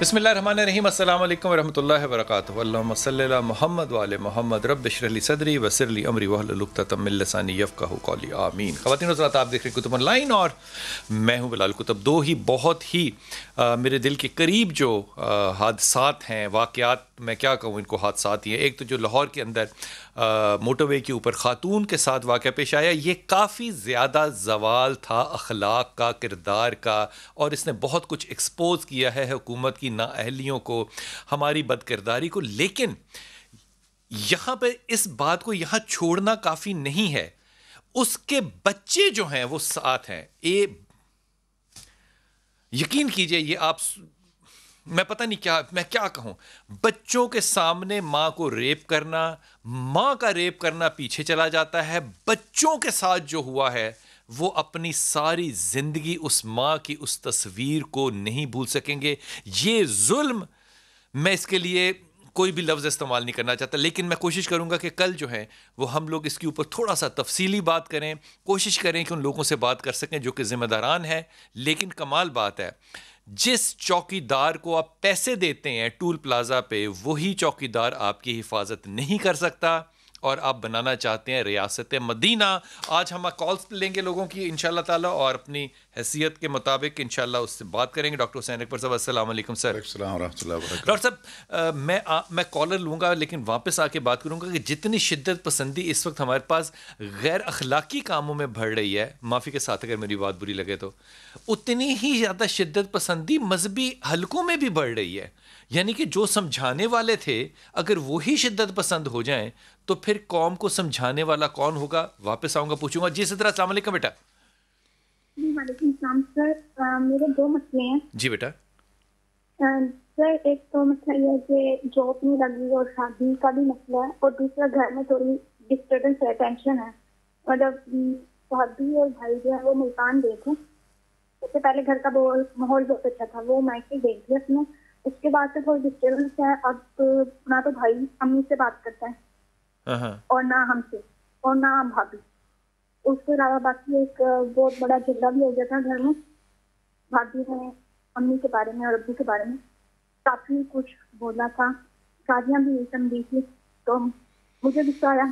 بسم اللہ الرحمن الرحیم. السلام علیکم ورحمۃ اللہ وبرکاتہ. اللہم صلی علی محمد وعلی محمد. رب اشرح لی صدری ویسر لی امری واحلل عقدۃ من لسانی یفقہوا قولی. آمین. خواتین و حضرات، آپ دیکھ رہے ہیں کتب آن لائن اور میں ہوں بلال کتب. دو ہی بہت ہی میرے دل کے قریب جو حادثات ہیں، واقعات، میں کیا کہوں ان کو، حادثات ہی ہیں. ایک تو جو لاہور کے اندر موٹر وے کے اوپر خاتون کے ساتھ واقعہ پیش آیا، یہ کافی زیادہ زوال تھا اخلاق کا، کردار کا، اور اس نے بہت کچھ ایکسپوز کیا ہے حکومت کی نااہلیوں کو، ہماری بد کرداری کو. لیکن یہاں پہ اس بات کو یہاں چھوڑنا کافی نہیں ہے. اس کے بچے جو ہیں وہ ساتھ ہیں. یقین کیجئے، یہ آپ، میں پتہ نہیں کیا میں کیا کہوں. بچوں کے سامنے ماں کو ریپ کرنا، ماں کا ریپ کرنا پیچھے چلا جاتا ہے. بچوں کے ساتھ جو ہوا ہے، وہ اپنی ساری زندگی اس ماں کی اس تصویر کو نہیں بھول سکیں گے. یہ ظلم، میں اس کے لیے کوئی بھی لفظ استعمال نہیں کرنا چاہتا، لیکن میں کوشش کروں گا کہ کل جو ہے وہ ہم لوگ اس کے اوپر تھوڑا سا تفصیلی بات کریں، کوشش کریں کہ ان لوگوں سے بات کر سکیں جو کہ ذمہ داران ہیں. لیکن کمال بات ہے، جس چوکی دار کو آپ پیسے دیتے ہیں ٹول پلازا پہ، وہی چوکی دار آپ کی حفاظت نہیں کر سکتا، اور آپ بنانا چاہتے ہیں ریاست مدینہ. آج ہم کالز لیں گے لوگوں کی انشاءاللہ تعالی، اور اپنی حیثیت کے مطابق انشاءاللہ اس سے بات کریں گے. ڈاکٹر حسین اکبر صاحب، السلام علیکم سر. السلام ورحمۃ اللہ وبرکاتہ. ڈاکٹر صاحب، میں کالر لوں گا، لیکن واپس آ کے بات کروں گا کہ جتنی شدت پسندی اس وقت ہمارے پاس غیر اخلاقی کاموں میں بڑھ رہی ہے، معافی کے ساتھ اگر میری بات بری لگے تو، اتنی ہی زیادہ شدت پسندی مذہبی حلقوں میں بھی بڑھ رہی ہے. یعنی کہ جو سمجھانے والے تھے، اگر وہی شدت پسند ہو جائیں تو پھر قوم کو سمجھانے والا کون ہوگا؟ واپس آؤں گا، پوچھوں گا. جی صدرہ، السلام علیکم بیٹا. وعلیکم السلام سر. میرے دو مسئلے ہیں. جی بیٹا. سر، ایک تو مسئلہ یہ ہے کہ جاب نہیں لگی اور شادی کا بھی مسئلہ ہے، اور دوسرا گھر میں تھوڑی ڈسٹربنس ہے، ٹینشن ہے. مطلب بھابھی اور بھائی جو ہے وہ ملتان گئے تھے. اس سے پہلے گھر کا ماحول بہت اچھا تھا، وہ مائکے گئی تھی اپنے. اس کے بعد سے تھوڑی ڈسٹربنس ہے. اب نہ تو بھائی امی سے بات کرتا ہے اور نہ ہم سے، اور نہ بھابھی. اس کے علاوہ باقی ایک بہت بڑا جھگڑا بھی ہو گیا تھا گھر میں. بھابھی نے امی کے بارے میں اور ابو کے بارے میں کافی کچھ بولا تھا، شادیاں بھی سمجھی تھی. تو مجھے غصہ آیا.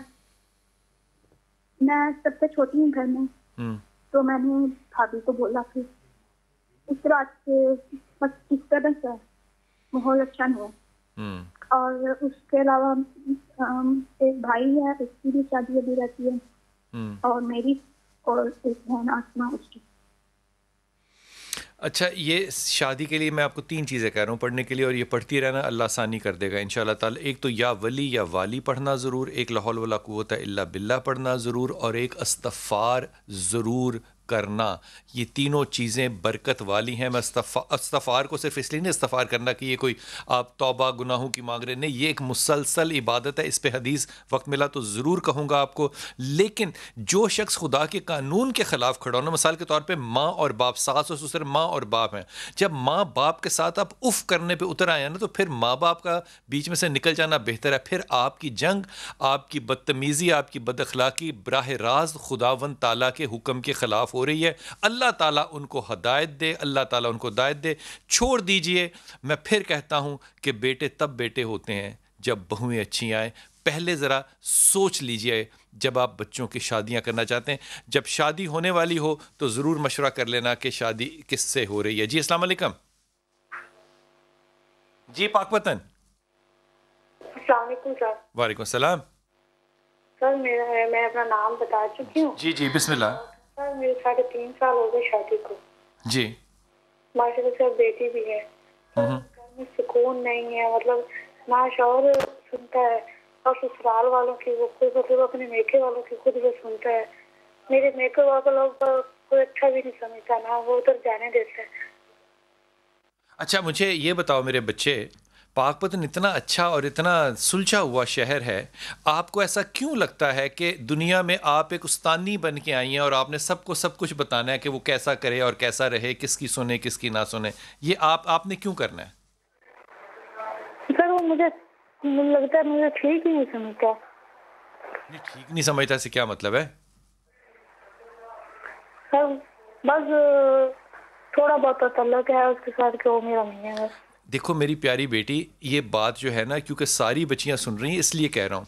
میں سب سے چھوٹی ہوں گھر میں، تو میں نے بھابھی کو بولا کہ اس کے بعد سے بس ڈسٹربنس ہے، ماحول اچھا نہیں ہے. اور اس کے علاوہ ایک بھائی ہے، اس کی بھی شادی ابھی رہتی ہے، اور میری اور ایک بہن آسما اس کی. اچھا، یہ شادی کے لیے میں آپ کو 3 چیزیں کہہ رہا ہوں پڑھنے کے لیے، اور یہ پڑھتی رہنا، اللہ آسانی کر دے گا انشاءاللہ تعالی. ایک تو یا ولی یا والی پڑھنا ضرور، ایک لا حول ولا قوت الا باللہ پڑھنا ضرور، اور ایک استغفار ضرور کرنا. یہ تینوں چیزیں برکت والی ہیں. میں استغفار کو صرف اس لیے نہیں استغفار کرنا کہ یہ کوئی آپ توبہ گناہوں کی مانگ رہے، نہیں، یہ ایک مسلسل عبادت ہے. اس پہ حدیث وقت ملا تو ضرور کہوں گا آپ کو. لیکن جو شخص خدا کے قانون کے خلاف کھڑا ہونا، مثال کے طور پہ ماں اور باپ، ساس اور سسر، ماں اور باپ ہیں، جب ماں باپ کے ساتھ آپ اف کرنے پہ اتر آئے نا، تو پھر ماں باپ کا بیچ میں سے نکل جانا بہتر ہے. پھر آپ کی جنگ، آپ کی بدتمیزی، آپ کی بد اخلاقی براہ راست خداوند تعالیٰ کے حکم کے خلاف ہو رہی ہے. اللہ تعالیٰ ان کو ہدایت دے، اللہ تعالیٰ ان کو ہدایت دے. چھوڑ دیجئے. میں پھر کہتا ہوں کہ بیٹے تب بیٹے ہوتے ہیں جب بہویں اچھی آئیں. پہلے ذرا سوچ لیجئے جب آپ بچوں کی شادیاں کرنا چاہتے ہیں. جب شادی ہونے والی ہو تو ضرور مشورہ کر لینا کہ شادی کس سے ہو رہی ہے. جی السلام علیکم. جی پاک وطن. السلام علیکم سر. وعلیکم السلام. سر میں اپنا نام بتا چکی ہوں. جی جی بسم اللہ. سر میرے 3.5 سال ہو گئے شادی کو. جی ماشاء اللہ سر بیٹی بھی ہے. گھر میں سکون نہیں ہے، مطلب نہ شوہر سنتا ہے، اور سسرال والوں کی وہ خود، مطلب اپنے میکے والوں کی خود وہ سنتا ہے. میرے میکے والوں لوگ کوئی اچھا بھی نہیں سمجھتا، نہ وہ ادھر جانے دیتے ہیں. اچھا مجھے یہ بتاؤ میرے بچے، پاک پتن اتنا اچھا اور اتنا سلجھا ہوا شہر ہے، آپ کو ایسا کیوں لگتا ہے کہ دنیا میں آپ ایک استانی بن کے آئی ہیں اور آپ نے سب کو سب کچھ بتانا ہے کہ وہ کیسا کرے اور کیسا رہے، کس کی سنے کس کی نہ سنے؟ یہ آپ نے کیوں کرنا ہے؟ سر وہ مجھے لگتا ہے مجھے ٹھیک ہی نہیں سمجھتا. ٹھیک نہیں سمجھتا سے کیا مطلب ہے؟ سر بس تھوڑا بہت تعلق ہے اس کے ساتھ کہ وہ میرا نہیں ہے. دیکھو میری پیاری بیٹی، یہ بات جو ہے نا، کیونکہ ساری بچیاں سن رہی ہیں اس لیے کہہ رہا ہوں،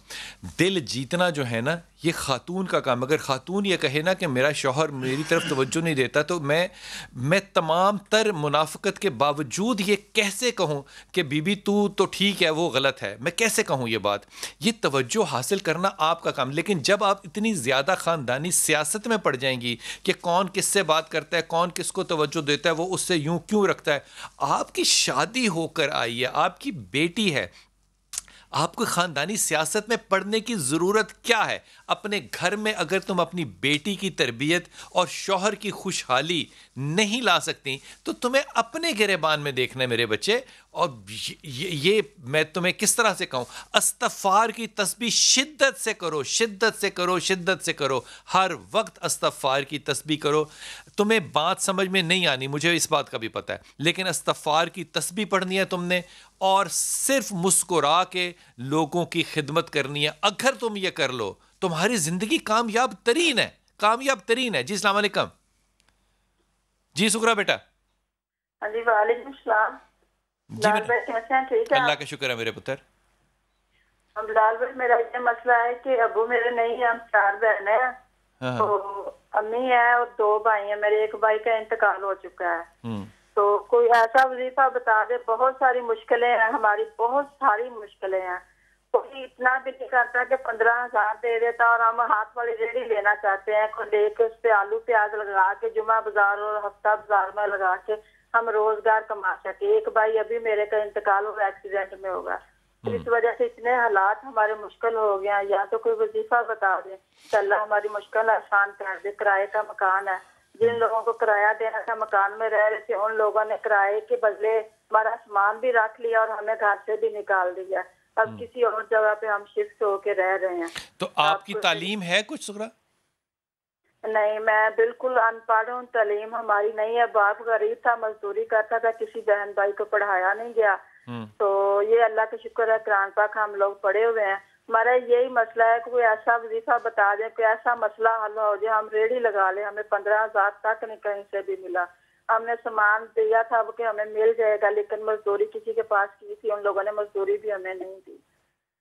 دل جیتنا جو ہے نا یہ خاتون کا کام. اگر خاتون یہ کہے نا کہ میرا شوہر میری طرف توجہ نہیں دیتا، تو میں تمام تر منافقت کے باوجود یہ کیسے کہوں کہ بی بی تو ٹھیک ہے وہ غلط ہے؟ میں کیسے کہوں یہ بات؟ یہ توجہ حاصل کرنا آپ کا کام. لیکن جب آپ اتنی زیادہ خاندانی سیاست میں پڑ جائیں گی کہ کون کس سے بات کرتا ہے، کون کس کو توجہ دیتا ہے، وہ اس سے یوں کیوں رکھتا ہے. آپ کی شادی ہو کر آئی ہے، آپ کی بیٹی ہے، آپ کو خاندانی سیاست میں پڑھنے کی ضرورت کیا ہے؟ اپنے گھر میں اگر تم اپنی بیٹی کی تربیت اور شوہر کی خوشحالی نہیں لا سکتی تو تمہیں اپنے گریبان میں دیکھنا ہے میرے بچے. اور یہ میں تمہیں کس طرح سے کہوں، استغفار کی تسبیح شدت سے کرو، شدت سے کرو، شدت سے کرو، ہر وقت استغفار کی تسبیح کرو. تمہیں بات سمجھ میں نہیں آنی، مجھے اس بات کا بھی پتہ ہے، لیکن استغفار کی تسبیح پڑھنی ہے تم نے، اور صرف مسکرا کے لوگوں کی خدمت کرنی ہے. اگر تم یہ کر لو تمہاری زندگی کامیاب ترین ہے، کامیاب ترین ہے. جی السلام علیکم. جی سکرا بیٹا. ہاں جی وعلیکم السلام. جی بلال بھائی کیسے ہیں؟ ٹھیک ہے اللہ کا شکر ہے میرے پتر. بلال بھائی میرا یہ مسئلہ ہے کہ ابو میرے نہیں ہیں، ہم 4 بہنیں ہیں، تو امی ہے اور 2 بھائی ہیں میرے. ایک بھائی کا انتقال ہو چکا ہے. تو کوئی ایسا وظیفہ بتا دے. بہت ساری مشکلیں ہیں ہماری، بہت ساری مشکلیں ہیں. کوئی اتنا بھی نہیں کرتا کہ 15,000 دے دیتا، اور ہم ہاتھ والی ریڑھی لینا چاہتے ہیں، کوئی لے کے اس پہ آلو پیاز لگا کے جمعہ بازار اور ہفتہ بازار میں لگا کے ہم روزگار کما سکے. ایک بھائی ابھی میرے کا انتقال ہوا، ایکسیڈنٹ میں ہوگا. اس وجہ سے اتنے حالات ہمارے مشکل ہو گئے ہیں. یا تو کوئی وظیفہ بتا دیں کہ اللہ ہماری مشکل آسان کر دے. کرائے کا مکان ہے، جن لوگوں کو کرایہ دینا تھا مکان میں رہ رہے تھے، ان لوگوں نے کرائے کے بدلے ہمارا سامان بھی رکھ لیا اور ہمیں گھر سے بھی نکال دیا. اب کسی اور جگہ پہ ہم شفٹ ہو کے رہ رہے ہیں. تو آپ کی تعلیم ہے کچھ سکرا؟ نہیں، میں بالکل ان پڑھ ہوں، تعلیم ہماری نہیں ہے. باپ غریب تھا، مزدوری کرتا تھا، کسی بہن بھائی کو پڑھایا نہیں گیا. تو یہ اللہ کا شکر ہے، قرآن پاک ہم لوگ پڑھے ہوئے ہیں. ہمارا یہی مسئلہ ہے کہ کوئی ایسا وظیفہ بتا دیں، کوئی ایسا مسئلہ حل ہو جائے. ہم ریڑھی لگا لیں، ہمیں 15,000 تک نہیں کہیں سے بھی ملا. ہم نے سامان دیا تھا کہ ہمیں مل جائے گا، لیکن مزدوری کسی کے پاس کی تھی، ان لوگوں نے مزدوری بھی ہمیں نہیں دی.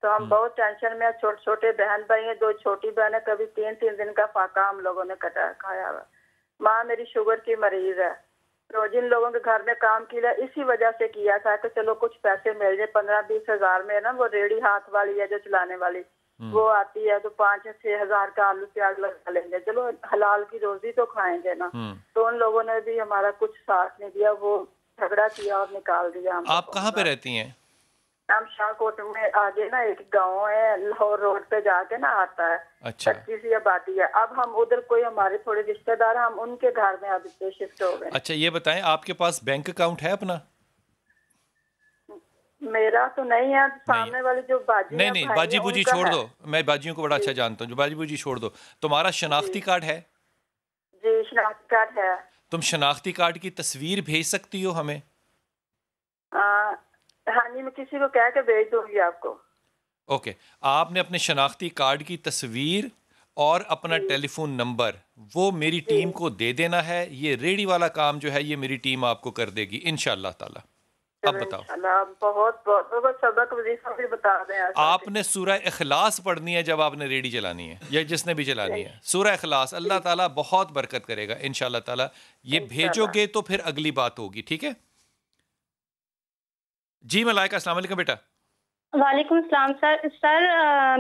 تو ہم بہت ٹینشن میں. چھوٹے چھوٹے بہن بھائی ہیں، 2 چھوٹی بہنیں، کبھی 3 دن کا فاقہ ہم لوگوں نے کھایا ہوا. ماں میری شوگر کی مریض ہے. تو جن لوگوں کے گھر میں کام کیا اسی وجہ سے کیا تھا کہ چلو کچھ پیسے مل جائے. 15-20 ہزار میں نا وہ ریڑھی ہاتھ والی ہے جو چلانے والی، وہ آتی ہے، تو 5-6 ہزار کا آلو پیاز لگا لیں گے. چلو حلال کی روزی تو کھائیں گے نا. تو ان لوگوں نے بھی ہمارا کچھ ساتھ نہیں دیا، وہ جھگڑا کیا اور نکال دیا. آپ کہاں پہ رہتی ہیں؟ ہم شاہ کوٹ میں آگے نا ایک گاؤں ہے، لاہور روڈ پہ جا کے نا آتا ہے. اچھا. 25 آبادی ہے. اب ہم ادھر کوئی ہمارے تھوڑے رشتہ دار ہیں، ہم ان کے گھر میں اب سے شفٹ ہو گئے. اچھا یہ بتائیں، آپ کے پاس بینک اکاؤنٹ ہے اپنا؟ میرا تو نہیں ہے. سامنے والی جو باجی نہیں باجی بوجی چھوڑ دو، میں باجیوں کو بڑا اچھا جانتا ہوں. جو باجی بوجی چھوڑ دو. تمہارا شناختی کارڈ ہے؟ جی شناختی کارڈ ہے. تم شناختی کارڈ کی تصویر بھیج سکتی ہو ہمیں؟ ہاں جی، میں کسی کو کہہ کے بھیج دوں گی آپ کو. اوکے. آپ نے اپنے شناختی کارڈ کی تصویر اور اپنا ٹیلی فون نمبر وہ میری ٹیم کو دے دینا ہے. یہ ریڈی والا کام جو ہے یہ میری ٹیم آپ کو کر دے گی انشاءاللہ تعالی. اب بتاؤ. بہت بہت سبق وظیفہ بھی بتا دیں. آپ نے سورہ اخلاص پڑھنی ہے جب آپ نے ریڈی چلانی ہے، یا جس نے بھی چلانی ہے. سورہ اخلاص. اللہ تعالیٰ بہت برکت کرے گا انشاءاللہ تعالیٰ. یہ بھیجو گے تو پھر اگلی بات ہوگی. ٹھیک ہے جی. ملائکہ السلام علیکم بیٹا. وعلیکم السلام سر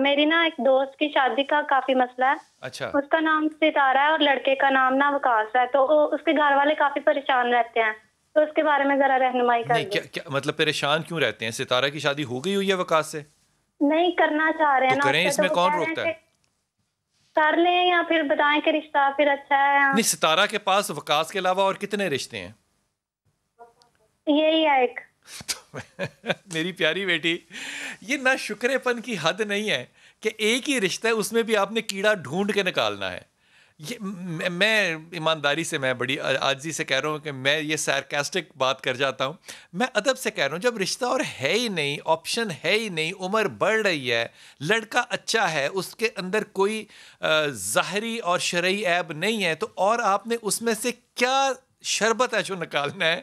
میری نا ایک دوست کی شادی کا کافی مسئلہ ہے. اچھا. اس کا نام ستارہ ہے اور لڑکے کا نام نا وقاص ہے. تو اس کے گھر والے کافی پریشان رہتے ہیں، تو اس کے بارے میں ذرا رہنمائی کر دیں. کیا مطلب پریشان کیوں رہتے ہیں؟ ستارہ کی شادی ہو گئی ہوئی ہے وقاص سے؟ نہیں کرنا چاہ رہے ہیں تو کریں، اس میں کون روکتا ہے؟ کر لیں یا پھر بتائیں کہ رشتہ پھر اچھا ہے. نہیں، ستارہ کے پاس وقاص کے علاوہ اور کتنے رشتے ہیں؟ یہی ہے ایک. میری پیاری بیٹی، یہ نا شکرے پن کی حد نہیں ہے کہ ایک ہی رشتہ ہے، اس میں بھی آپ نے کیڑا ڈھونڈ کے نکالنا ہے. یہ میں ایمانداری سے، میں بڑی عاجزی سے کہہ رہا ہوں کہ میں یہ سارکاسٹک بات کر جاتا ہوں. میں ادب سے کہہ رہا ہوں، جب رشتہ اور ہے ہی نہیں، آپشن ہے ہی نہیں، عمر بڑھ رہی ہے، لڑکا اچھا ہے، اس کے اندر کوئی ظاہری اور شرعی عیب نہیں ہے، تو اور آپ نے اس میں سے کیا شربت ہے جو نکالنا ہے؟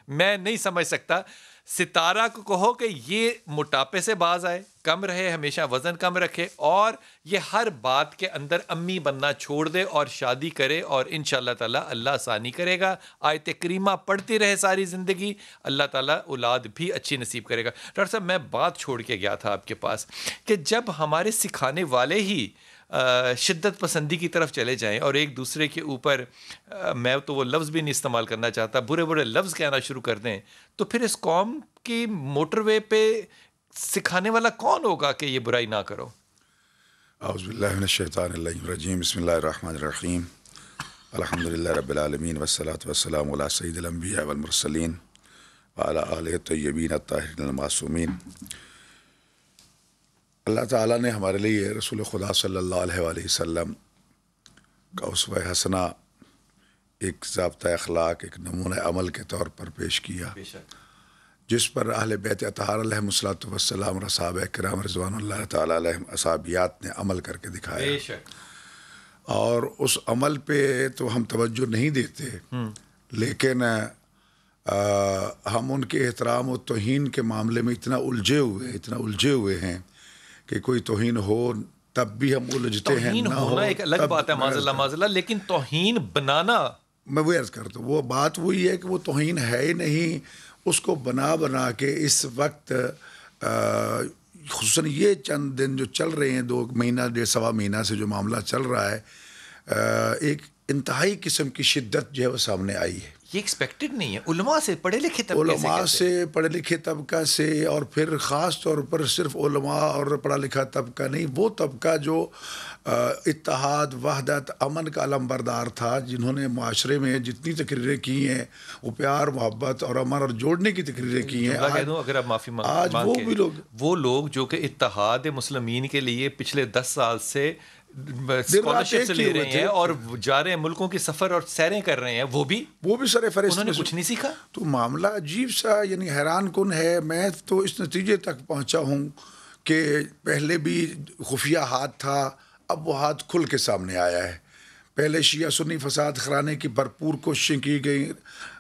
میں نہیں سمجھ سکتا. ستارہ کو کہو کہ یہ موٹاپے سے باز آئے, کم رہے, ہمیشہ وزن کم رکھے, اور یہ ہر بات کے اندر امی بننا چھوڑ دے اور شادی کرے, اور انشاءاللہ تعالیٰ اللہ آسانی کرے گا. آیت کریمہ پڑھتی رہے ساری زندگی, اللہ تعالیٰ اولاد بھی اچھی نصیب کرے گا. ڈاکٹر صاحب میں بات چھوڑ کے گیا تھا آپ کے پاس کہ جب ہمارے سکھانے والے ہی شدت پسندی کی طرف چلے جائیں اور ایک دوسرے کے اوپر, میں تو وہ لفظ بھی نہیں استعمال کرنا چاہتا, برے برے لفظ کہنا شروع کر دیں, تو پھر اس قوم کی موٹر وے پہ سکھانے والا کون ہوگا کہ یہ برائی نہ کرو؟ اعوذ باللہ من الشیطان الرجیم, بسم اللہ الرحمن الرحیم, الحمدللہ رب العالمین, والصلاة والسلام علی سید الانبیاء والمرسلین وعلی آلہ الطیبین الطاہرین المعصومین. اللہ تعالیٰ نے ہمارے لیے رسول خدا صلی اللہ علیہ وآلہ وسلم کا اسوہ حسنہ ایک ضابطہ اخلاق, ایک نمونہ عمل کے طور پر پیش کیا, جس پر اہل بیت اطہار علیہم الصلوۃ والسلام اور صحابہ کرام رضوان اللہ تعالیٰ علیہم اصحابیات نے عمل کر کے دکھایا. اور اس عمل پہ تو ہم توجہ نہیں دیتے, لیکن ہم ان کے احترام و توہین کے معاملے میں اتنا الجھے ہوئے ہیں کہ کوئی توہین ہو تب بھی ہم الجھتے ہیں. توہین ہونا ایک الگ بات ہے, معاذ اللہ, لیکن توہین بنانا, میں وہ عرض کرتا ہوں, وہ بات وہی ہے کہ وہ توہین ہے ہی نہیں. اس کو بنا کے اس وقت خصوصاً یہ چند دن جو چل رہے ہیں, 2 مہینہ 1.5 مہینہ سے جو معاملہ چل رہا ہے, ایک انتہائی قسم کی شدت جو ہے وہ سامنے آئی ہے. یہ ایکسپیکٹڈ نہیں ہے علماء سے, پڑھے لکھے طبقے علماء سے, پڑھے لکھے طبقہ سے, اور پھر خاص طور پر صرف علماء اور پڑھا لکھا طبقہ نہیں, وہ طبقہ جو اتحاد, وحدت, امن کا علمبردار تھا, جنہوں نے معاشرے میں جتنی تقریریں کی ہیں وہ پیار, محبت اور امن اور جوڑنے کی تقریریں کی ہیں. اگر آپ معافی آج وہ لوگ جو کہ اتحاد مسلمین کے لیے پچھلے 10 سال سے اسکالرشپ لے رہے ہیں اور جا رہے ہیں ملکوں کے سفر اور سیریں کر رہے ہیں, وہ بھی سر فہرست, انہوں نے کچھ نہیں سیکھا. تو معاملہ عجیب سا, یعنی حیران کن ہے. میں تو اس نتیجے تک پہنچا ہوں کہ پہلے بھی خفیہ ہاتھ تھا, اب وہ ہاتھ کھل کے سامنے آیا ہے. پہلے شیعہ سنی فساد کرانے کی بھرپور کوششیں کی گئیں,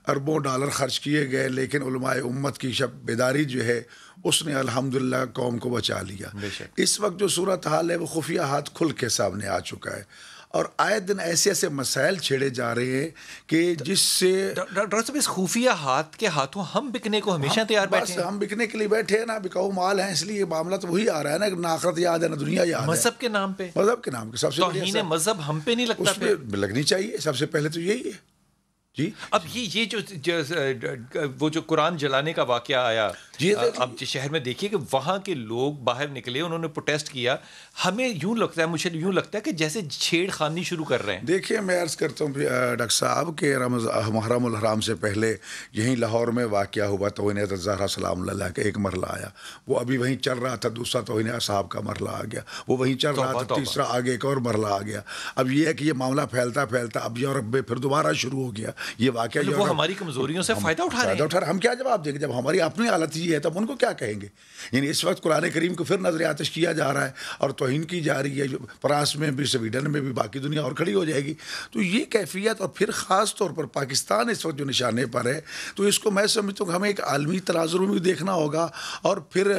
اربوں ڈالر خرچ کیے گئے, لیکن علماء امت کی شب بیداری جو ہے اس نے الحمدللہ قوم کو بچا لیا. اس وقت جو صورتحال ہے وہ خفیہ ہاتھ کھل کے سامنے آ چکا ہے, اور آئے دن ایسے مسائل چھیڑے جا رہے ہیں کہ جس سے ڈاکٹر صاحب اس خفیہ ہاتھ کے ہاتھوں ہم بکنے کو ہمیشہ تیار بیٹھے ہیں. ہم بکنے کے لیے بیٹھے ہیں نا, بکاؤ مال ہیں, اس لیے معاملہ تو وہی آ رہا ہے نا, نہ آخرت یاد ہے نہ دنیا یاد ہے. مذہب کے نام پہ, مذہب کے نام پہ سب سے توہین مذہب ہم پہ نہیں لگتا, اس پہ لگنی چاہیے. سب سے پہلے تو یہی ہے جی. اب یہ جو قرآن جلانے کا واقعہ آیا, اب جس شہر میں دیکھیے کہ وہاں کے لوگ باہر نکلے, انہوں نے پروٹیسٹ کیا, ہمیں مجھے یوں لگتا ہے کہ جیسے چھیڑ خانی شروع کر رہے ہیں. دیکھیے میں عرض کرتا ہوں ڈاکٹر صاحب کہ محرم الحرام سے پہلے یہیں لاہور میں واقعہ ہوا, توہین الزہرا سلام اللہ کا ایک مرحلہ آیا, وہ ابھی وہیں چل رہا تھا. دوسرا توہین اصحاب کا مرحلہ آ گیا, وہ وہیں چل رہا تھا. تیسرا آگے ایک اور مرحلہ آ گیا. اب یہ ہے کہ یہ معاملہ پھیلتا اب یورپ میں پھر دوبارہ شروع ہو گیا یہ واقعہ. وہ ہماری کمزوریوں سے فائدہ اٹھا رہے ہیں. ہم کیا جواب دیں گے جب ہماری اپنی حالت یہ ہے, تب ان کو کیا کہیں گے؟ یعنی اس وقت قرآن کریم کو پھر نظر آتش کیا جا رہا ہے اور توہین کی جا رہی ہے, فرانس میں بھی, سویڈن میں بھی, باقی دنیا اور کھڑی ہو جائے گی. تو یہ کیفیت, اور پھر خاص طور پر پاکستان اس وقت جو نشانے پر ہے, تو اس کو میں سمجھتا ہوں کہ ہمیں ایک عالمی تناظر میں بھی دیکھنا ہوگا. اور پھر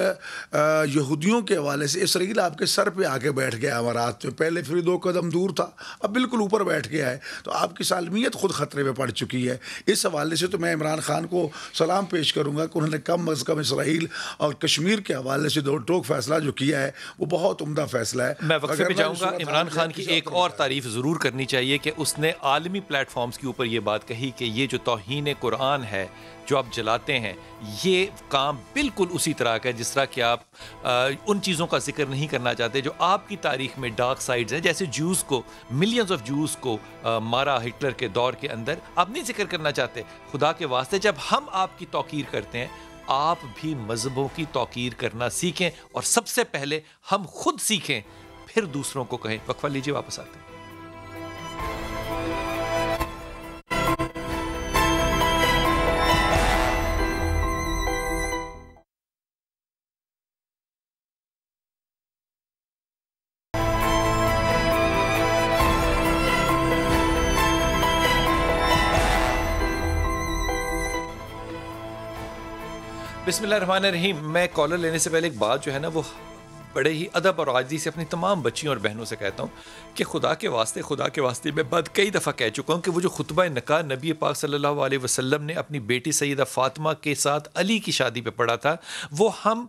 یہودیوں کے حوالے سے اسرائیل آپ کے سر پہ آ کے بیٹھ گیا امارات میں, پہلے پھر 2 قدم دور تھا, اب بالکل اوپر بیٹھ گیا ہے. تو آپ کی سالمیت خود خطرے میں پڑ چکی ہے. اس حوالے سے تو میں عمران خان کو سلام پیش کروں گا کہ انہوں نے کم از کم اسرائیل اور کشمیر کے حوالے سے 2 ٹوک فیصلہ جو کیا ہے وہ بہت عمدہ فیصلہ ہے. میں وقفے پہ جاؤں گا. عمران خان کی ایک اور تعریف ضرور کرنی چاہیے کہ اس نے عالمی پلیٹ فارمز کے اوپر یہ بات کہی کہ یہ جو توہین قرآن ہے جو آپ جلاتے ہیں, یہ کام بالکل اسی طرح کا ہے جس طرح کہ آپ ان چیزوں کا ذکر نہیں کرنا چاہتے جو آپ کی تاریخ میں ڈارک سائڈز ہیں, جیسے جوز کو, ملینز آف جوز کو مارا ہٹلر کے دور کے اندر, آپ نہیں ذکر کرنا چاہتے. خدا کے واسطے جب ہم آپ کی توقیر کرتے ہیں, آپ بھی مذہبوں کی توقیر کرنا سیکھیں, اور سب سے پہلے ہم خود سیکھیں, پھر دوسروں کو کہیں. وقفہ لیجیے, واپس آتے ہیں. بسم اللہ الرحمن الرحیم. میں کالر لینے سے پہلے ایک بات جو ہے نا وہ بڑے ہی ادب اور عاجزی سے اپنی تمام بچیوں اور بہنوں سے کہتا ہوں کہ خدا کے واسطے میں بات کئی دفعہ کہہ چکا ہوں کہ وہ جو خطبہ نکاح نبی پاک صلی اللہ علیہ وسلم نے اپنی بیٹی سیدہ فاطمہ کے ساتھ علی کی شادی پہ پڑھا تھا، وہ ہم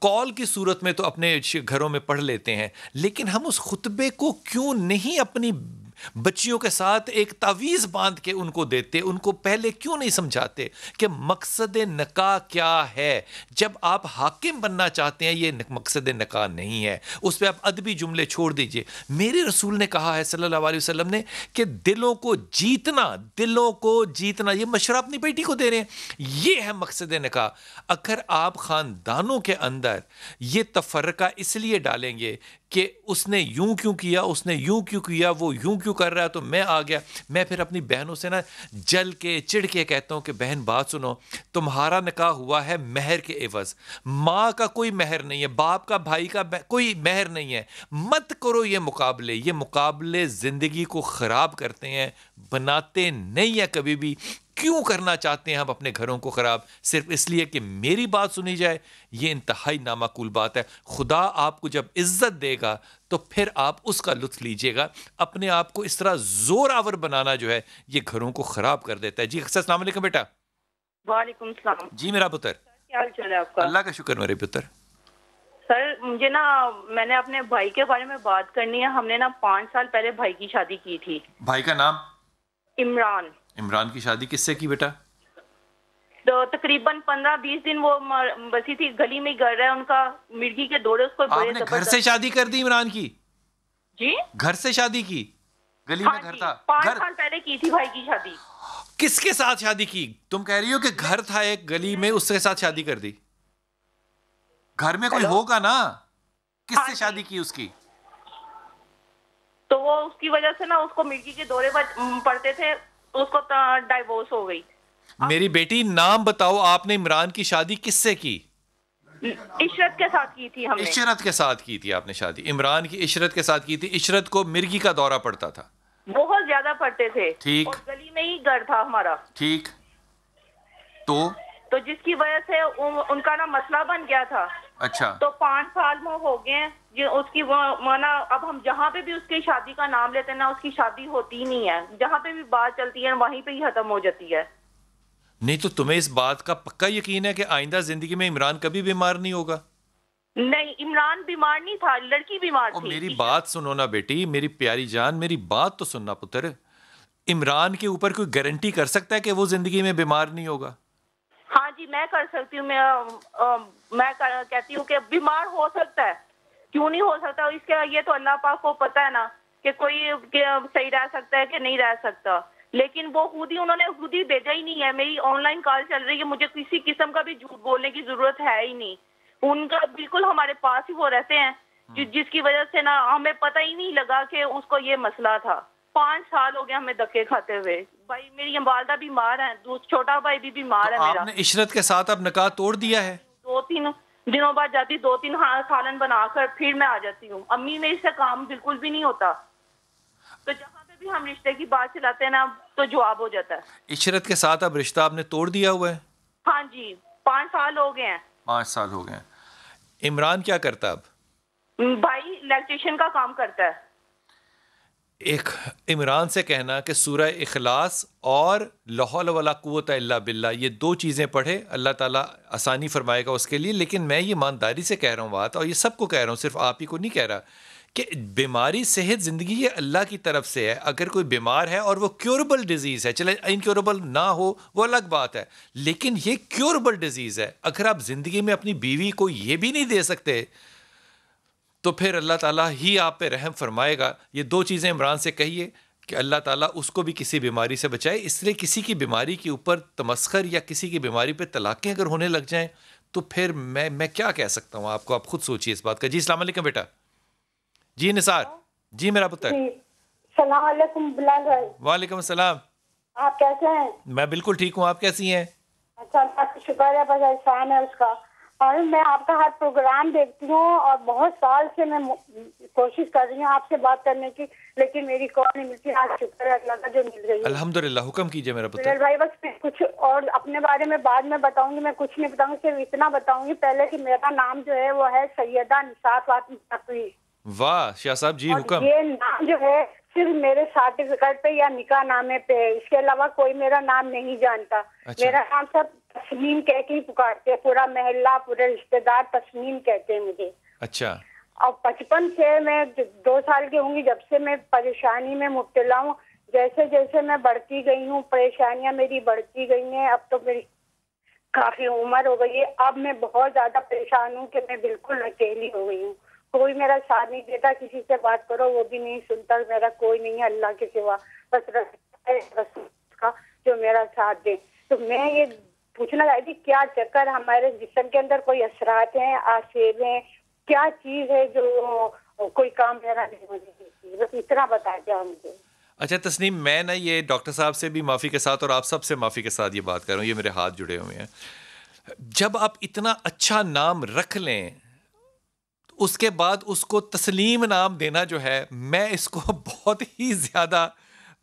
کال کی صورت میں تو اپنے گھروں میں پڑھ لیتے ہیں، لیکن ہم اس خطبے کو کیوں نہیں اپنی بچیوں کے ساتھ ایک تعویذ باندھ کے ان کو دیتے، ان کو پہلے کیوں نہیں سمجھاتے کہ مقصد نکاح کیا ہے؟ جب آپ حاکم بننا چاہتے ہیں یہ مقصد نکاح نہیں ہے، اس پہ آپ ادبی جملے چھوڑ دیجئے. میرے رسول نے کہا ہے صلی اللہ علیہ وسلم نے کہ دلوں کو جیتنا، یہ مشورہ اپنی بیٹی کو دے رہے ہیں، یہ ہے مقصد نکاح. اگر آپ خاندانوں کے اندر یہ تفرقہ اس لیے ڈالیں گے کہ اس نے یوں کیوں کیا، اس نے یوں کیوں کیا، وہ یوں کیوں کر رہا ہے تو میں آ گیا، میں پھر اپنی بہنوں سے نا جل کے چڑ کے کہتا ہوں کہ بہن بات سنو، تمہارا نکاح ہوا ہے مہر کے عوض، ماں کا کوئی مہر نہیں ہے، باپ کا بھائی کا کوئی مہر نہیں ہے، مت کرو یہ مقابلے زندگی کو خراب کرتے ہیں، بناتے نہیں ہیں کبھی بھی. کیوں کرنا چاہتے ہیں ہم اپنے گھروں کو خراب؟ صرف اس لیے کہ میری بات سنی جائے. یہ انتہائی نامعقول بات ہے. خدا آپ کو جب عزت دے گا تو پھر آپ اس کا لطف لیجئے گا. اپنے آپ کو اس طرح زور آور بنانا جو ہے یہ گھروں کو خراب کر دیتا ہے. جی السلام علیکم بیٹا. وعلیکم السلام. جی میرا پتر، کیا حال چال ہے آپ کا؟ اللہ کا شکر میرے پتر. سر مجھے نا، میں نے اپنے بھائی کے بارے میں بات کرنی ہے. ہم نے نا 5 سال پہلے بھائی کی شادی کی تھی. بھائی کا نام؟ عمران. عمران کی شادی کس سے کی بیٹا؟ تو تقریباً 15-20 دن وہ بسی تھی، گلی میں گھر ہے ان کا، مرغی کے دوڑے اس کو آپ نے گھر سے شادی کر دی عمران کی؟ جی گھر سے شادی کی؟ گلی میں گھر تھا؟ 5 سال پہلے کی تھی بھائی کی شادی. کس کے ساتھ شادی کی؟ تم کہہ رہی ہو کہ گھر تھا ایک گلی میں، اس کے ساتھ شادی کر دی. گھر میں کوئی ہوگا نا، کس سے شادی کی اس کی؟ تو وہ اس کی وجہ سے نا اس کو مرغی کے دورے پڑتے تھے، اس کو ڈائیورس ہو گئی. میری بیٹی نام بتاؤ، آپ نے عمران کی شادی کس سے کی؟ عشرت کے ساتھ کی تھی ہم نے. عشرت کے ساتھ کی تھی آپ نے شادی؟ عمران کی عشرت کے ساتھ کی تھی. عشرت کو مرغی کا دورہ پڑتا تھا؟ بہت زیادہ پڑتے تھے. ٹھیک. اور گلی میں ہی گھر تھا ہمارا. ٹھیک. تو جس کی وجہ سے ان کا نا مسئلہ بن گیا تھا. اچھا. تو 5 سال میں ہو گئے ہیں اس کی مانا. اب ہم جہاں پہ بھی اس کی شادی کا نام لیتے ہیں نا، اس کی شادی ہوتی ہی نہیں ہے. جہاں پہ بھی بات چلتی ہے وہیں پہ ہی ختم ہو جاتی ہے. نہیں تو تمہیں اس بات کا پکا یقین ہے کہ آئندہ زندگی میں عمران کبھی بیمار نہیں ہوگا؟ نہیں، عمران بیمار نہیں تھا، لڑکی بیمار تھی. میری بات سنو نا بیٹی، میری پیاری جان، میری بات تو سننا پتر. عمران کے اوپر کوئی گارنٹی کر سکتا ہے کہ وہ زندگی میں بیمار نہیں ہوگا؟ ہاں جی میں کر سکتی ہوں. میں کہتی ہوں کہ بیمار ہو سکتا ہے، کیوں نہیں ہو سکتا. اس کے یہ تو اللہ پاک کو پتا ہے نا کہ کوئی صحیح رہ سکتا ہے کہ نہیں رہ سکتا. لیکن وہ انہوں نے خود ہی بھیجا ہی نہیں ہے. میری آن لائن کال چل رہی ہے، مجھے کسی قسم کا بھی جھوٹ بولنے کی ضرورت ہے ہی نہیں. ان کا بالکل ہمارے پاس ہی وہ رہتے ہیں، جس کی وجہ سے نا ہمیں پتہ ہی نہیں لگا کہ اس کو یہ مسئلہ تھا. 5 سال ہو گیا ہمیں دھکے کھاتے ہوئے. بھائی میری والدہ بیمار ہے، چھوٹا بھائی بھی بیمار ہے میرا. آپ نے عشرت کے ساتھ اب نکاح توڑ دیا ہے؟ 2-3 دنوں بعد جاتی، 2-3 سالن بنا کر پھر میں آ جاتی ہوں. امی میری سے کام بالکل بھی نہیں ہوتا. تو جہاں پہ بھی ہم رشتے کی بات چلاتے ہیں نا تو جواب ہو جاتا ہے. عشرت کے ساتھ اب رشتہ آپ نے توڑ دیا ہوا ہے؟ ہاں جی 5 سال ہو گئے ہیں. 5 سال ہو گئے ہیں. عمران کیا کرتا اب؟ بھائی الیکٹریشین کا کام کرتا ہے. ایک عمران سے کہنا کہ سورہ اخلاص اور لا حول ولا قوت الا باللہ یہ 2 چیزیں پڑھے، اللہ تعالیٰ آسانی فرمائے گا اس کے لیے. لیکن میں یہ ایمانداری سے کہہ رہا ہوں بات، اور یہ سب کو کہہ رہا ہوں، صرف آپ ہی کو نہیں کہہ رہا، کہ بیماری صحت زندگی یہ اللہ کی طرف سے ہے. اگر کوئی بیمار ہے اور وہ کیوربل ڈیزیز ہے، چلے انکیوربل نہ ہو وہ الگ بات ہے، لیکن یہ کیوربل ڈیزیز ہے. اگر آپ زندگی میں اپنی بیوی کو یہ بھی نہیں دے سکتے تو پھر اللہ تعالیٰ ہی آپ پہ رحم فرمائے گا. یہ 2 چیزیں عمران سے کہیے کہ اللہ تعالیٰ اس کو بھی کسی بیماری سے بچائے. اس لیے کسی کی بیماری کے اوپر تمسخر یا کسی کی بیماری پہ طلاقیں اگر ہونے لگ جائیں تو پھر میں کیا کہہ سکتا ہوں آپ کو، آپ خود سوچیے اس بات کا. جی السلام علیکم بیٹا. جی نثار. جی میرا پتر. السلام علیکم بلال بھائی. وعلیکم السلام. آپ کیسے ہیں؟ میں بالکل ٹھیک ہوں، آپ کیسی ہیں؟ اچھا اللہ کا شکر ہے، بس احسان ہے اس کا. اور میں آپ کا ہر پروگرام دیکھتی ہوں اور بہت سال سے میں کوشش کر رہی ہوں آپ سے بات کرنے کی، لیکن میری کال نہیں ملتی. آج شکر ہے اللہ کا جو مل گئی. الحمدللہ. حکم کیجئے میرا پتر. بلال بھائی بس کچھ اور اپنے بارے میں بعد میں بتاؤں گی، میں کچھ نہیں بتاؤں گی، صرف اتنا بتاؤں گی پہلے کہ میرا نام جو ہے وہ ہے سیدہ نثار فاطمہ تقوی. واہ شاہ صاحب جی حکم. یہ نام جو ہے صرف میرے سرٹیفکیٹ پہ یا نکاح نامے پہ ہے، اس کے علاوہ کوئی میرا نام نہیں جانتا. میرا نام سب تسنیم کہہ کے ہی پکارتے ہیں، پورا محلہ پورے رشتے دار تسنیم کہتے ہیں مجھے. اچھا. اور 55 سے میں 2 سال کی ہوں گی جب سے میں پریشانی میں مبتلا ہوں. جیسے جیسے میں بڑھتی گئی ہوں پریشانیاں میری بڑھتی گئی ہیں. اب تو میری کافی عمر ہو گئی ہے، اب میں بہت زیادہ پریشان ہوں کہ میں بالکل اکیلی ہو گئی ہوں. کوئی میرا ساتھ نہیں دیتا، کسی سے بات کرو وہ بھی نہیں سنتا، میرا کوئی نہیں ہے اللہ کے سوا، بس رسول کا جو میرا ساتھ دے. تو میں یہ پوچھنا چاہتی تھی کیا چکر ہمارے جسم کے اندر کوئی اثرات ہیں، آسیب ہیں، کیا چیز ہے جو کوئی کام میرا نہیں ہونے دیتی؟ بس اتنا بتا دیا مجھے. اچھا تسنیم، میں نا یہ ڈاکٹر صاحب سے بھی معافی کے ساتھ اور آپ سب سے معافی کے ساتھ یہ بات کر رہا ہوں، یہ میرے ہاتھ جڑے ہوئے ہیں. جب آپ اتنا اچھا نام رکھ لیں اس کے بعد اس کو تسلیم نام دینا جو ہے، میں اس کو بہت ہی زیادہ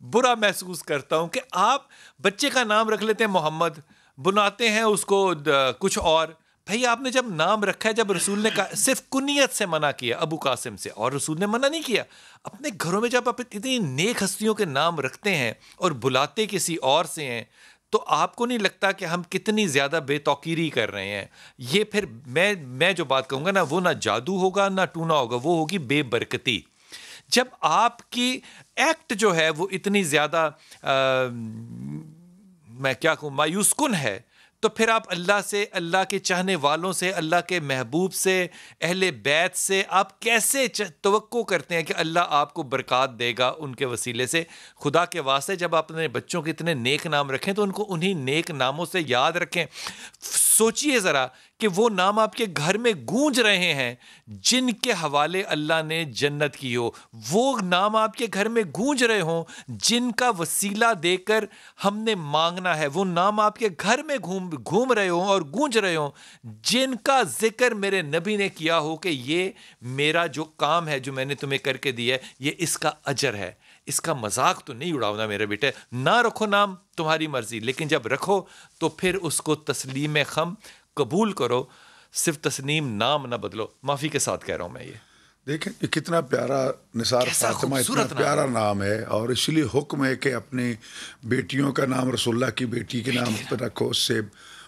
برا محسوس کرتا ہوں کہ آپ بچے کا نام رکھ لیتے ہیں محمد، بناتے ہیں اس کو کچھ اور. بھائی آپ نے جب نام رکھا ہے، جب رسول نے صرف کنیت سے منع کیا ابو قاسم سے، اور رسول نے منع نہیں کیا. اپنے گھروں میں جب آپ اتنی نیک ہستیوں کے نام رکھتے ہیں اور بلاتے کسی اور سے ہیں، تو آپ کو نہیں لگتا کہ ہم کتنی زیادہ بے توقیری کر رہے ہیں؟ یہ پھر میں جو بات کہوں گا نا، وہ نہ جادو ہوگا نہ ٹونا ہوگا، وہ ہوگی بے برکتی. جب آپ کی ایکٹ جو ہے وہ اتنی زیادہ میں کیا کہوں مایوس کن ہے، تو پھر آپ اللہ سے، اللہ کے چاہنے والوں سے، اللہ کے محبوب سے، اہل بیت سے آپ کیسے توقع کرتے ہیں کہ اللہ آپ کو برکات دے گا ان کے وسیلے سے؟ خدا کے واسطے جب آپ اپنے بچوں کے اتنے نیک نام رکھیں تو ان کو انہی نیک ناموں سے یاد رکھیں. سوچئے ذرا کہ وہ نام آپ کے گھر میں گونج رہے ہیں جن کے حوالے اللہ نے جنت کی ہو، وہ نام آپ کے گھر میں گونج رہے ہوں جن کا وسیلہ دے کر ہم نے مانگنا ہے، وہ نام آپ کے گھر میں گھوم رہے ہوں اور گونج رہے ہوں جن کا ذکر میرے نبی نے کیا ہو کہ یہ میرا جو کام ہے جو میں نے تمہیں کر کے دیا ہے یہ اس کا اجر ہے. اس کا مذاق تو نہیں اڑاؤ نا میرے بیٹے. نہ رکھو نام تمہاری مرضی، لیکن جب رکھو تو پھر اس کو تسلیم خم قبول کرو، صرف تسلیم نام نہ بدلو. معافی کے ساتھ کہہ رہا ہوں میں. یہ دیکھیں یہ کتنا پیارا نثار فاطمہ، اتنا پیارا نام ہے، اور اس لیے حکم ہے کہ اپنی بیٹیوں کا نام رسول اللہ کی بیٹی کے نام پر رکھو. اس سے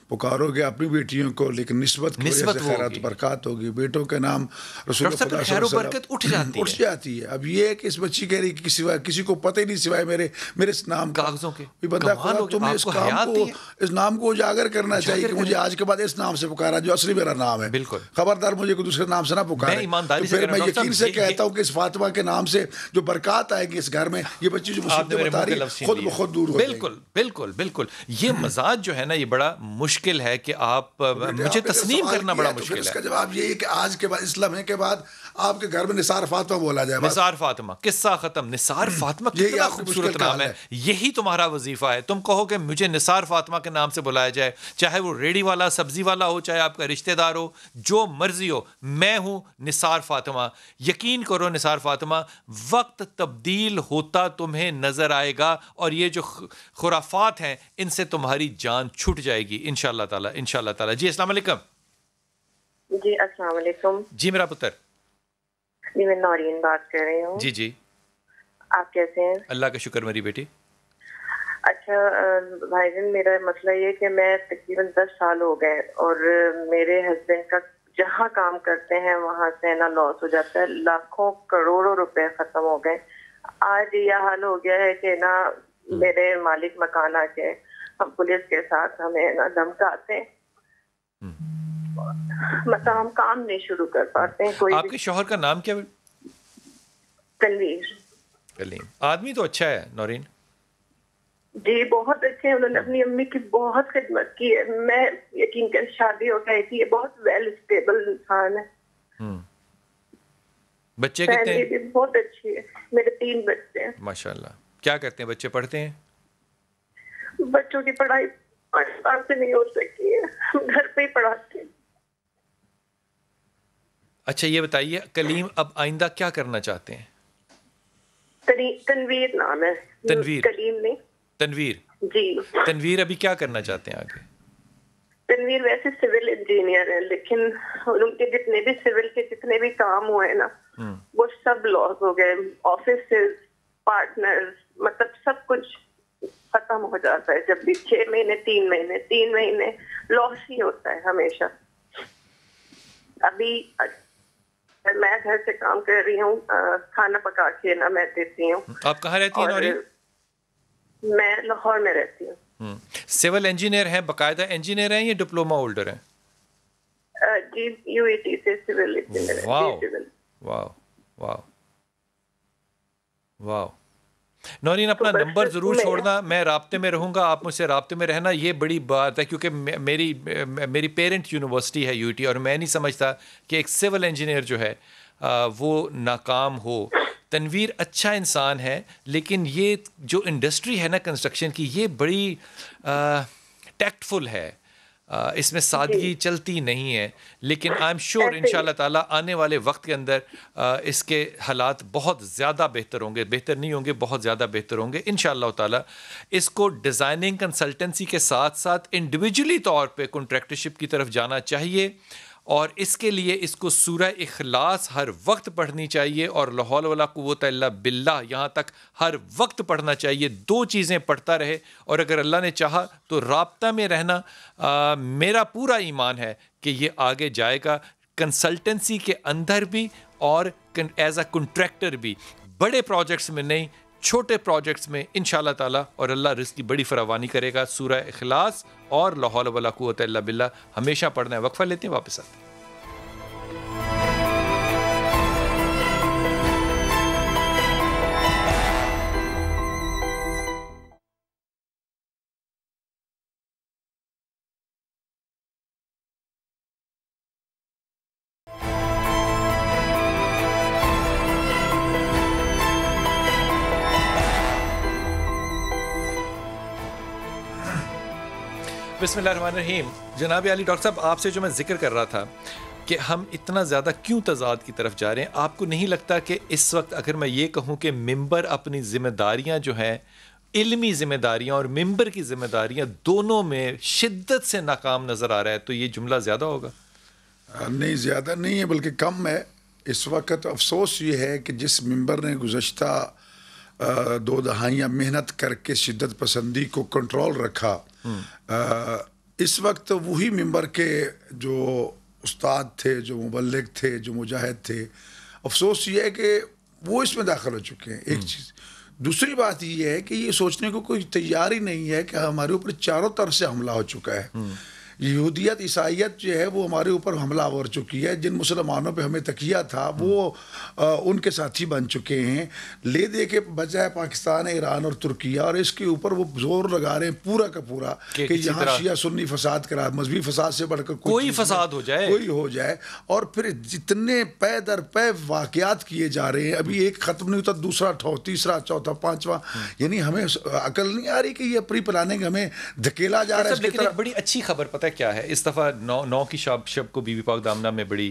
پکارو گے اپنی بیٹیوں کو، لیکن نسبت کی وجہ سے خیرات برکات ہوگی. بیٹوں کے نام رسول اللہ خدا صلی اللہ علیہ وسلم اٹھ جاتی ہے. اب یہ ہے کہ اس بچی کہہ رہی کہ کسی کو پتہ ہی نہیں سوائے میرے اس نام کاغذوں کے بندہ خدا تمہیں اس کام کو، اس نام کو اجاگر کرنا چاہیے کہ مجھے آج کے بعد اس نام سے پکارا جو اصلی میرا نام ہے. بالکل خبردار مجھے کوئی دوسرے نام سے نہ پکارے. پھر میں یقین سے کہتا ہوں کہ اس فاطمہ کے نام سے جو برکات آئے گی اس گھر میں، یہ بچی جو مصیبتیں بتا رہی ہے خود بخود دور ہو جائے گی. بالکل بالکل بالکل. یہ مزاج جو ہے نا یہ بڑا مشکل ہے کہ آپ مجھے تسلیم کرنا بڑا مشکل ہے. اس کا جواب یہ ہے کہ آج کے بعد اس لمحے کے بعد آپ کے گھر میں نثار فاطمہ بولا جائے. نثار فاطمہ قصہ ختم. نثار فاطمہ کتنا خوبصورت نام ہے. یہی تمہارا وظیفہ ہے. تم کہو کہ مجھے نثار فاطمہ کے نام سے بلایا جائے، چاہے وہ ریڑھی والا سبزی والا ہو، چاہے آپ کا رشتہ دار ہو، جو مرضی ہو. میں ہوں نثار فاطمہ. یقین کرو نثار فاطمہ، وقت تبدیل ہوتا تمہیں نظر آئے گا اور یہ جو خرافات ہیں ان سے تمہاری جان چھٹ جائے گی انشاءاللہ تعالی. انشاءاللہ تعالی. جی السلام علیکم. جی السلام علیکم. جی میرا پتر. جی میں نورین بات کر رہی ہوں. جی جی آپ کیسے ہیں؟ اللہ کا شکر میری بیٹی. اچھا بھائی جان، میرا مسئلہ یہ کہ میں تقریباً 10 سال ہو گئے اور میرے ہسبینڈ کا جہاں کام کرتے ہیں وہاں سے نا لاس ہو جاتا ہے. لاکھوں کروڑوں روپے ختم ہو گئے. آج یہ حال ہو گیا ہے کہ نا میرے مالک مکان آ کے ہم پولیس کے ساتھ ہمیں نا دھمکاتے ہیں، مطلب ہم کام نہیں شروع کر پاتے ہیں. آپ کے شوہر کا نام کیا؟ تنویر. کلیم. آدمی تو اچھا ہے نورین. جی بہت اچھے ہیں. انہوں نے اپنی امی کی بہت خدمت کی ہے. میں یقین کر شادی ہو گئی تھی. یہ بہت ویل اسٹیبل انسان ہے. بچے کتنے ہیں؟ بہت اچھی ہے. میرے 3 بچے ہیں. ماشاءاللہ. کیا کرتے ہیں بچے؟ پڑھتے ہیں؟ بچوں کی پڑھائی 5 سال سے نہیں ہو سکی ہے، ہم گھر پہ ہی پڑھاتے ہیں. اچھا یہ بتائیے کلیم اب آئندہ کیا کرنا چاہتے ہیں؟ تنویر نام ہے. تنویر. کلیم نہیں. تنویر. جی. تنویر ابھی کیا کرنا چاہتے ہیں آگے؟ تنویر ویسے سول انجینئر ہے لیکن ان کے جتنے بھی سول کے جتنے بھی کام ہوئے نا وہ سب لاس ہو گئے. آفیسز، پارٹنرز، مطلب سب کچھ ختم ہو جاتا ہے جب بھی 6 مہینے 3 مہینے لاس ہی ہوتا ہے ہمیشہ. ابھی میں گھر سے کام کر رہی ہوں، کھانا پکا کے نا میں دیتی ہوں. آپ کہاں رہتی ہیں نوری؟ میں لاہور میں رہتی ہوں. سول انجینئر ہیں، باقاعدہ انجینئر ہیں یا ڈپلوما ہولڈر ہیں؟ جی UET سے سول انجینئر. واو واو واو واو. نورین اپنا نمبر ضرور چھوڑنا، میں رابطے میں رہوں گا، آپ مجھ سے رابطے میں رہنا. یہ بڑی بات ہے کیونکہ میری پیرنٹ یونیورسٹی ہے UET اور میں نہیں سمجھتا کہ ایک سول انجینئر جو ہے وہ ناکام ہو. تنویر اچھا انسان ہے لیکن یہ جو انڈسٹری ہے نا کنسٹرکشن کی یہ بڑی ٹیکٹ فل ہے، اس میں سادگی چلتی نہیں ہے. لیکن آئی ایم شیور ان شاء اللہ تعالیٰ آنے والے وقت کے اندر اس کے حالات بہت زیادہ بہتر ہوں گے. بہتر نہیں ہوں گے، بہت زیادہ بہتر ہوں گے ان شاء اللہ تعالیٰ. اس کو ڈیزائننگ کنسلٹنسی کے ساتھ ساتھ انڈیویجولی طور پہ کنٹریکٹرشپ کی طرف جانا چاہیے اور اس کے لیے اس کو سورہ اخلاص ہر وقت پڑھنی چاہیے اور لا حول ولا قوت الا باللہ یہاں تک ہر وقت پڑھنا چاہیے. 2 چیزیں پڑھتا رہے اور اگر اللہ نے چاہا تو رابطہ میں رہنا. میرا پورا ایمان ہے کہ یہ آگے جائے گا کنسلٹنسی کے اندر بھی اور ایز اے کنٹریکٹر بھی. بڑے پروجیکٹس میں نہیں، چھوٹے پروجیکٹس میں انشاءاللہ تعالیٰ اور اللہ رزق کی بڑی فراوانی کرے گا. سورہ اخلاص اور لا حول ولا قوت الا باللہ ہمیشہ پڑھنا ہے. وقفہ لیتے ہیں، واپس آتے ہیں. بسم اللہ الرحمن الرحیم. جناب علی ڈاکٹر صاحب آپ سے جو میں ذکر کر رہا تھا کہ ہم اتنا زیادہ کیوں تضاد کی طرف جا رہے ہیں، آپ کو نہیں لگتا کہ اس وقت اگر میں یہ کہوں کہ ممبر اپنی ذمہ داریاں جو ہیں، علمی ذمہ داریاں اور ممبر کی ذمہ داریاں دونوں میں شدت سے ناکام نظر آ رہا ہے، تو یہ جملہ زیادہ ہوگا؟ نہیں، زیادہ نہیں ہے بلکہ کم ہے. اس وقت افسوس یہ ہے کہ جس ممبر نے گزشتہ 2 دہائیاں محنت کر کے شدت پسندی کو کنٹرول رکھا، اس وقت وہی ممبر کے جو استاد تھے، جو مبلغ تھے، جو مجاہد تھے، افسوس یہ ہے کہ وہ اس میں داخل ہو چکے ہیں. ایک چیز. دوسری بات یہ ہے کہ یہ سوچنے کو کوئی تیاری نہیں ہے کہ ہمارے اوپر چاروں طرف سے حملہ ہو چکا ہے. یہودیت، عیسائیت جو ہے وہ ہمارے اوپر حملہ ہو چکی ہے. جن مسلمانوں پہ ہمیں تکیہ تھا وہ ان کے ساتھی بن چکے ہیں. لے دے کے بجائے پاکستان، ایران اور ترکیہ، اور اس کے اوپر وہ زور لگا رہے ہیں پورا کا پورا کہ یہاں شیعہ سنی فساد کرا، مذہبی فساد سے بڑھ کر کوئی فساد ہو جائے. اور پھر جتنے پے در پے واقعات کیے جا رہے ہیں، ابھی ایک ختم نہیں ہوتا، دوسرا تیسرا چوتھا پانچواں. یعنی ہمیں عقل نہیں آ رہی کہ یہ پری پلاننگ ہمیں دھکیلا جا رہا ہے. لیکن ایک بڑی اچھی خبر پتہ کیا ہے، اس دفعہ 9 کی شب کو بی بی پاک دامنہ میں بڑی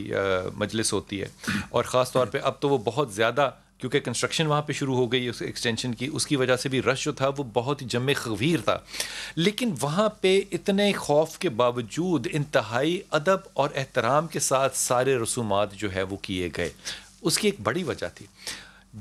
مجلس ہوتی ہے اور خاص طور پہ اب تو وہ بہت زیادہ، کیونکہ کنسٹرکشن وہاں پہ شروع ہو گئی اس ایکسٹینشن کی، اس کی وجہ سے بھی رش جو تھا وہ بہت ہی جم خغیر تھا. لیکن وہاں پہ اتنے خوف کے باوجود انتہائی ادب اور احترام کے ساتھ سارے رسومات جو ہے وہ کیے گئے. اس کی ایک بڑی وجہ تھی،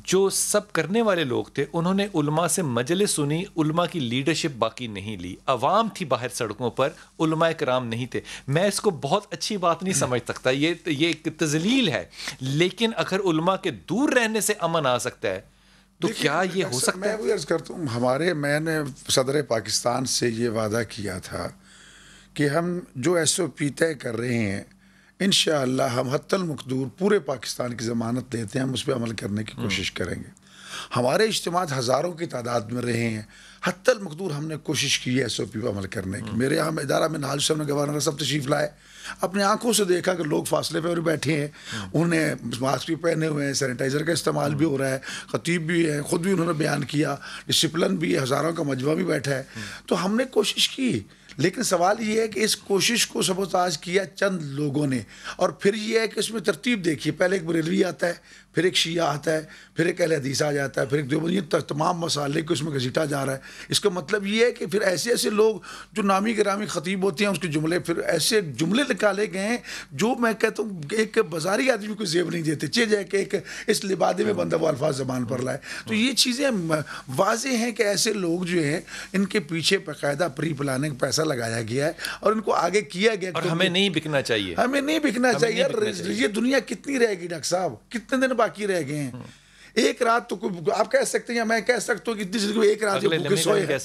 جو سب کرنے والے لوگ تھے انہوں نے علماء سے مجلس سنی، علماء کی لیڈرشپ باقی نہیں لی. عوام تھی باہر سڑکوں پر، علماء کرام نہیں تھے. میں اس کو بہت اچھی بات نہیں سمجھ سکتا، یہ ایک تذلیل ہے. لیکن اگر علماء کے دور رہنے سے امن آ سکتا ہے تو کیا یہ ہو سکتا ہے؟ میں بھی عرض کرتا ہوں، میں نے صدر پاکستان سے یہ وعدہ کیا تھا کہ ہم جو SOP طے کر رہے ہیں انشاءاللہ ہم حتی المقدور پورے پاکستان کی ضمانت دیتے ہیں، ہم اس پہ عمل کرنے کی کوشش کریں گے. ہمارے اجتماعات ہزاروں کی تعداد میں رہے ہیں، حتی المقدور ہم نے کوشش کی ہے SOP پہ عمل کرنے کی. میرے یہاں ادارہ میں نال صاحب نے گورنر سب تشریف لائے، اپنے آنکھوں سے دیکھا کہ لوگ فاصلے پہ بیٹھے ہیں، انہوں نے ماسک بھی پہنے ہوئے ہیں، سینیٹائزر کا استعمال بھی ہو رہا ہے، خطیب بھی ہے، خود بھی انہوں نے بیان کیا، ڈسپلن بھی ہے، ہزاروں کا مجمع بھی بیٹھا ہے. تو ہم نے کوشش کی، لیکن سوال یہ ہے کہ اس کوشش کو سبوتاژ کیا چند لوگوں نے, اور پھر یہ ہے کہ اس میں ترتیب دیکھیے, پہلے ایک بریلوی آتا ہے, پھر ایک شیعہ آتا ہے, پھر ایک اہل حدیث آ جاتا ہے, پھر ایک دیوبندی, تمام مسالے کو اس میں گھسیٹا جا رہا ہے. اس کا مطلب یہ ہے کہ پھر ایسے ایسے لوگ جو نامی گرامی خطیب ہوتے ہیں, اس کے جملے پھر ایسے جملے نکالے گئے ہیں جو میں کہتا ہوں ایک بازاری آدمی کو زیب نہیں دیتے, چیز ہے کہ ایک اس لبادے میں بندہ وہ الفاظ زبان پر لائے. تو یہ چیزیں واضح ہیں کہ ایسے لوگ جو ہیں ان کے پیچھے باقاعدہ پری پلاننگ پیسہ لگایا گیا ہے اور ان کو آگے کیا گیا. اور ہمیں نہیں بکنا چاہیے, ہمیں نہیں بکنا چاہیے. یہ دنیا کتنی رہے گی ڈاکٹر صاحب, کتنے دن باقی رہ گئے ہیں. ایک رات تو آپ کہہ سکتے ہیں یا میں کہہ سکتا ہوں کہ اتنی زندگی ایک رات بھوکے سوئے ہیں,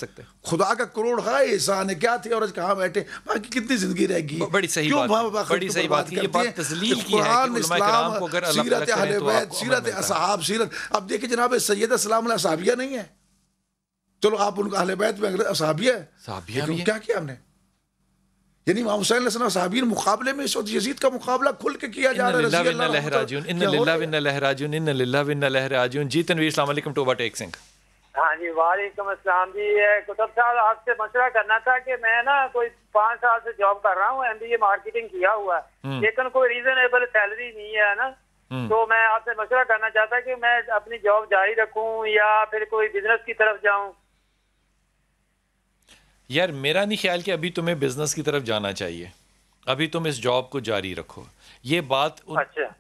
خدا کا کروڑ ہے احسان ہے, کیا تھے اور کہاں بیٹھے, باقی کتنی زندگی رہ گی. بڑی صحیح بات, بڑی صحیح بات. یہ بات تذلیل کی ہے کہ علماء کرام کو اگر سیرت اہل بیت, سیرت اصحاب, سیرت. اب دیکھیں جناب سیدہ سلام اللہ صحابیہ نہیں ہے, چلو آپ ان کا اہل بیت میں صحابیہ ہے, کیا کیا ہم نے, یعنی امام حسین علیہ السلام صحابین مقابلے میں اس وقت یزید کا مقابلہ کھل کے کیا جا رہا ہے. رضی اللہ عنہ راجعون, ان للہ و انا الیہ راجعون, ان للہ و انا الیہ راجعون. جی تنویر السلام علیکم, ٹوبہ ٹیک سنگھ. ہاں جی وعلیکم السلام. جی کتب صاحب آپ سے مشورہ کرنا تھا کہ میں نا کوئی 5 سال سے جاب کر رہا ہوں, MBA مارکیٹنگ کیا ہوا ہے, لیکن کوئی ریزنیبل سیلری نہیں ہے نا, تو میں آپ سے مشورہ کرنا چاہتا کہ میں اپنی جاب جاری رکھوں یا پھر کوئی بزنس کی طرف جاؤں. یار میرا نہیں خیال کہ ابھی تمہیں بزنس کی طرف جانا چاہیے, ابھی تم اس جاب کو جاری رکھو. یہ بات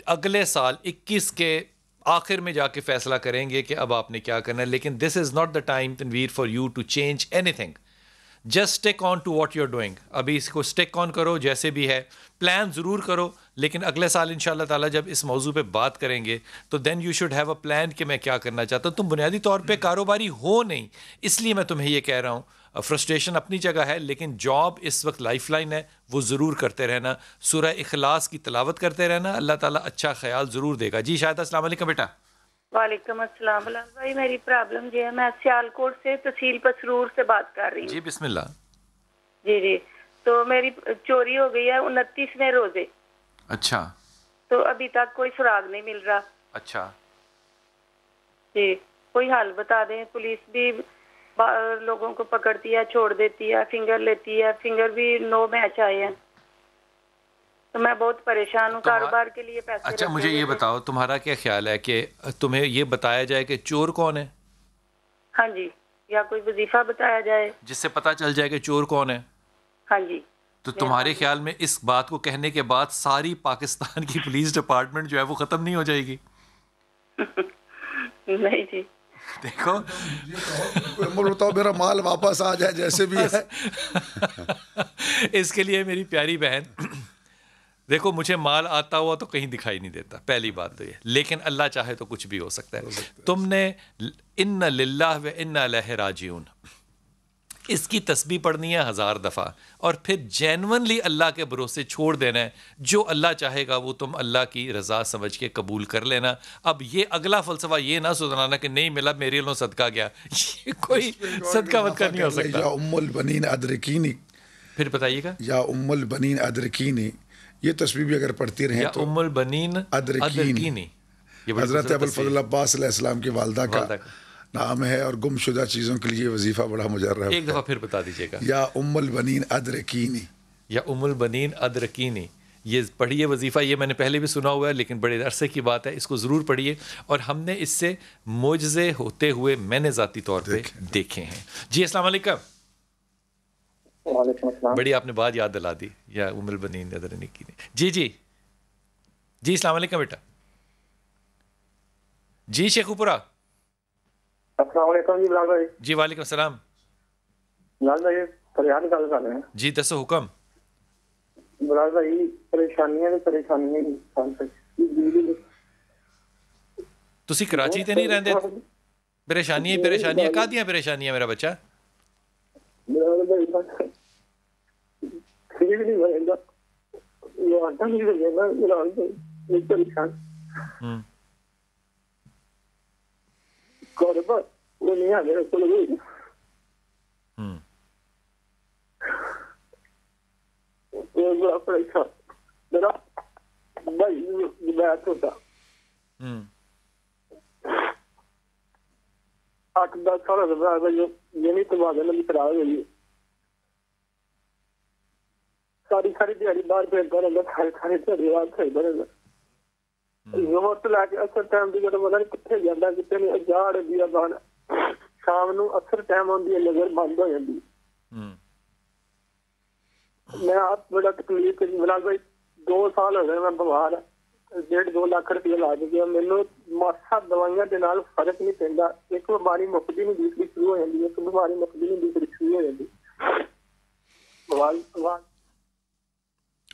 اگلے سال 21 کے آخر میں جا کے فیصلہ کریں گے کہ اب آپ نے کیا کرنا ہے. لیکن this is not the time Tanvir for you to change anything. Just stick on to what you are doing. ابھی اس کو اسٹک آن کرو جیسے بھی ہے, پلان ضرور کرو, لیکن اگلے سال ان شاء اللہ تعالیٰ جب اس موضوع پہ بات کریں گے تو then you should have a plan کہ میں کیا کرنا چاہتا ہوں. تم بنیادی طور پہ کاروباری ہو نہیں, اس لیے میں تمہیں یہ کہہ رہا ہوں. فرسٹریشن اپنی جگہ ہے, لیکن جاب اس وقت لائف لائن ہے, وہ ضرور کرتے رہنا. سورہ اخلاص کی تلاوت کرتے رہنا, اللہ تعالیٰ اچھا خیال ضرور دے گا. جی شاہدہ السلام علیکم بیٹا. وعلیکم السلام. بلال بھائی میری پرابلم یہ ہے, میں سیالکوٹ سے تحصیل پسرور سے بات کر رہی ہوں. جی بسم اللہ. جی تو میری چوری ہو گئی ہے 29ویں روزے. اچھا. تو ابھی تک کوئی سراغ نہیں مل رہا. اچھا جی, کوئی حل بتا دیں. پولیس بھی لوگوں کو پکڑتی ہے, چھوڑ دیتی ہے, فنگر لیتی ہے, فنگر بھی 9 میچ آئے ہیں, تو میں بہت پریشان ہوں. کاروبار کے لیے پیسے. اچھا مجھے یہ بتاؤ, تمہارا کیا خیال ہے کہ تمہیں یہ بتایا جائے کہ چور کون ہے؟ ہاں جی, یا کوئی وظیفہ بتایا جائے جس سے پتہ چل جائے کہ چور کون ہے. ہاں جی. تو تمہارے خیال میں اس بات کو کہنے کے بعد ساری پاکستان کی پولیس ڈپارٹمنٹ جو ہے وہ ختم نہیں ہو جائے گی؟ نہیں جی. دیکھو بتاؤ میرا مال واپس آ جائے جیسے بھی ہے. اس کے لیے میری پیاری بہن, دیکھو مجھے مال آتا ہوا تو کہیں دکھائی نہیں دیتا, پہلی بات تو یہ, لیکن اللہ چاہے تو کچھ بھی ہو سکتا ہے. تم نے ان للہ و انا الیہ راجعون اس کی تسبیح پڑھنی ہے 1000 دفعہ, اور پھر جینونلی اللہ کے بھروسے چھوڑ دینا ہے. جو اللہ چاہے گا وہ تم اللہ کی رضا سمجھ کے قبول کر لینا. اب یہ اگلا فلسفہ یہ نہ سنانا کہ نہیں ملا میرے لوں صدقہ گیا, یہ کوئی صدقہ ودقہ نہیں ہو سکتا. یا ام البنین ادرکینی, پھر بتائیے گا. یا ام البنین ادرکینی, یہ تسبیح بھی اگر پڑھتی رہیں تو ام البنین ادرکینی, حضرت ابوالفضل عباس علیہ السلام کی والدہ کا نام ہے, اور گم شدہ چیزوں کے لیے وظیفہ بڑا مجرب ہے. ایک دفعہ پھر بتا دیجیے گا. یا ام البنین ادرکینی, یا ام البنین ادرکینی, یہ پڑھیے وظیفہ. یہ میں نے پہلے بھی سنا ہوا ہے لیکن بڑے عرصے کی بات ہے, اس کو ضرور پڑھیے. اور ہم نے اس سے معجزے ہوتے ہوئے میں نے ذاتی طور پہ دیکھے ہیں. جی السلام علیکم. وعلیکم السلام. بڑی آپ نے بات یاد دلا دی, یا ام البنین ادرکینی. جی جی جی السلام علیکم بیٹا. جی شیخو پورا. السلام علیکم. جی بلال بھائی. جی وعلیکم السلام. بلال بھائی فریاد گل کر رہے ہیں. جی دسو حکم. بلال بھائی پریشانیاں تسی کراچی تے نہیں رہندے؟ پریشانیاں کادیاں پریشانیاں میرا بچہ؟ وہ نہیں آ میرے کو بڑا پریشان میرا بھائی بیت ہوتا 8-10 سال یہ نہیں تبادلہ بھی خراب ہوئی. ਸਾਰੀ ਦਿਹਾੜੀ ਬਾਹਰ ਫਿਰਦਾ ਰਹਿੰਦਾ, ਸਾਰੀ ਦਿਹਾੜੀ ਬਾਹਰ ਫਿਰਦਾ ਰਹਿੰਦਾ। ਜ਼ੋਰ ਤੋਂ ਲੈ ਕੇ ਅਸਰ ਟਾਈਮ ਦੀ ਜਦੋਂ ਪਤਾ ਨਹੀਂ ਕਿੱਥੇ ਜਾਂਦਾ, ਕਿੱਥੇ ਨਹੀਂ। ਜਾੜ ਦੀ ਆ ਬਾਹਰ, ਸ਼ਾਮ ਨੂੰ ਅਸਰ ਟਾਈਮ ਆਉਂਦੀ ਹੈ, ਨਜ਼ਰ ਬੰਦ ਹੋ ਜਾਂਦੀ। ਮੈਂ ਆਪ ਬੜਾ ਤਕਲੀਫ ਕਰੀ ਬਣਾ ਕੋਈ 2 ਸਾਲ ਹੋ ਗਏ ਮੈਂ ਬਿਮਾਰ, 1.5-2 ਲੱਖ ਰੁਪਏ ਲੱਗ ਗਿਆ ਮੈਨੂੰ। ਮਾਸਾ ਦਵਾਈਆਂ ਦੇ ਨਾਲ ਫਰਕ ਨਹੀਂ ਪੈਂਦਾ। ਇੱਕ ਬਿਮਾਰੀ ਮੁੱਕਦੀ ਨਹੀਂ, ਦੂਸਰੀ ਸ਼ੁਰੂ ਹੋ ਜਾਂਦੀ ਹੈ। ਇੱਕ ਬਿਮਾਰੀ ਮੁੱਕਦੀ ਨਹੀਂ, ਦੂਸਰੀ ਸ਼ੁਰੂ ਹੋ ਜਾਂਦੀ।